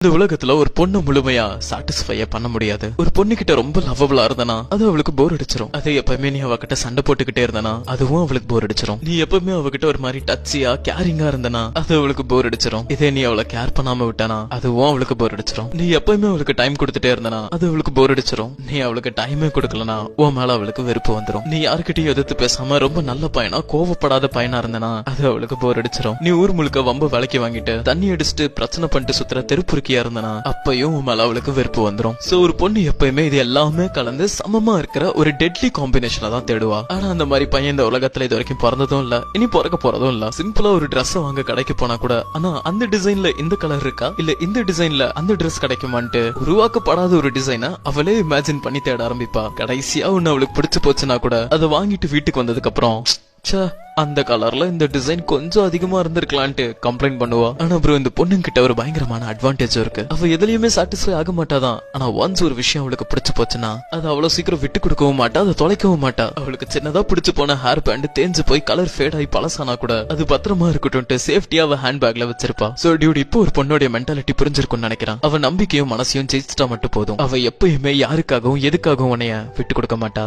இந்த உலகத்துல ஒரு பொண்ணு முழுமையா சாட்டிஸ்ஃபை பண்ண முடியாது. ஒரு பொண்ணு கிட்ட ரொம்ப லவ்வபிளா இருந்தனா அது அவளுக்கு போர் அடிச்சிரும். அதே எப்பவுமே நீ அவகிட்ட சண்டை போட்டுக்கிட்டே இருந்தனா அதுவும் அவளுக்கு போர் அடிச்சிரும். நீ எப்பவுமே அவகிட்ட ஒரு மாதிரி டச்சியா கேரிங்கா இருந்தனா அது அவளுக்கு போர் அடிச்சிரும். இதே நீ அவளை கேர் பண்ணாம விட்டானா அதுவும் அவளுக்கு போர் அடிச்சிரும். நீ எப்பவுமே அவளுக்கு டைம் கொடுத்துட்டே இருந்தனா அது அவளுக்கு போர் அடிச்சிரும். நீ அவளுக்கு டைமே கொடுக்கலனா உன் மேல அவளுக்கு வெறுப்பு வந்துரும். நீ யாருக்கிட்டையும் எதிர்த்து பேசாம ரொம்ப நல்ல பையனா கோவப்படாத பையனா இருந்தனா அது அவளுக்கு போர் அடிச்சிரும். நீ ஊர் முழுக்க வம்பு விலைக்கு வாங்கிட்டு தண்ணி அடிச்சுட்டு பிரச்சனை பண்ணிட்டு சுத்துற தெருப்புருக்கியா இருந்தனா அப்பயும் உன் மேல அவளுக்கு வெறுப்பு வந்துரும். சோ ஒரு பொண்ணு எப்பயுமே இது எல்லாமே கலந்து சமமா இருக்கிற ஒரு டெட்லி காம்பினேஷனை தான் தேடுவா. ஆனா அந்த மாதிரி பையன் இந்த உலகத்துல இது வரைக்கும் பிறந்ததும் இல்ல, இனி பிறக்க போறதும் இல்ல. சிம்பிளா ஒரு Dress வாங்க கடைக்கு போனா கூட ஆனா அந்த டிசைன்ல இந்த கலர் இருக்கா இல்ல இந்த டிசைன்ல அந்த Dress கிடைக்குமான்ட்டு உருவாக்கப்படாத ஒரு டிசைனை அவளே இமேஜின் பண்ணி தேட ஆரம்பிப்பா. கடைசியா ஒண்ணு அவளுக்கு பிடிச்சு போச்சுன்னா கூட அதை வாங்கிட்டு வீட்டுக்கு வந்ததுக்கு அப்புறம் அந்த கலர்ல இந்த டிசைன் கொஞ்சம் அதிகமா இருந்திருக்கலான்ட்டு கம்ப்ளைண்ட் பண்ணுவா. ஆனா ப்ரோ இந்த பொண்ணுங்கிட்ட ஒரு பயங்கரமான அட்வான்டேஜ் இருக்கு. அவ எதுலயுமே சாட்டிஸ்ஃபை ஆக மாட்டாதான். ஆனா ஒன்ஸ் ஒரு விஷயம் அவளுக்கு பிடிச்சு போச்சுன்னா அது அவ்வளவு சீக்கிரம் விட்டு கொடுக்கவும் மாட்டா, அதை தொலைக்கவும் மாட்டா. அவளுக்கு சின்னதா பிடிச்சு போன ஹேர் பேண்ட் தேஞ்சு போய் கலர் ஃபேட் ஆகி பழசானா கூட அது பத்திரமா இருக்கட்டும் சேஃப்டியா அவ ஹேண்ட் பேக்ல வச்சிருப்பா. சோ டியூட் இப்போ ஒரு பொண்ணோட மென்டாலிட்டி புரிஞ்சிருக்கும்னு நினைக்கிறான். அவ நம்பிக்கையும் மனசையும் ஜெயிச்சுட்டா மட்டும் போதும். அவ எப்பயுமே யாருக்காகவும் எதுக்காகவும் உன்னைய விட்டு கொடுக்க மாட்டா.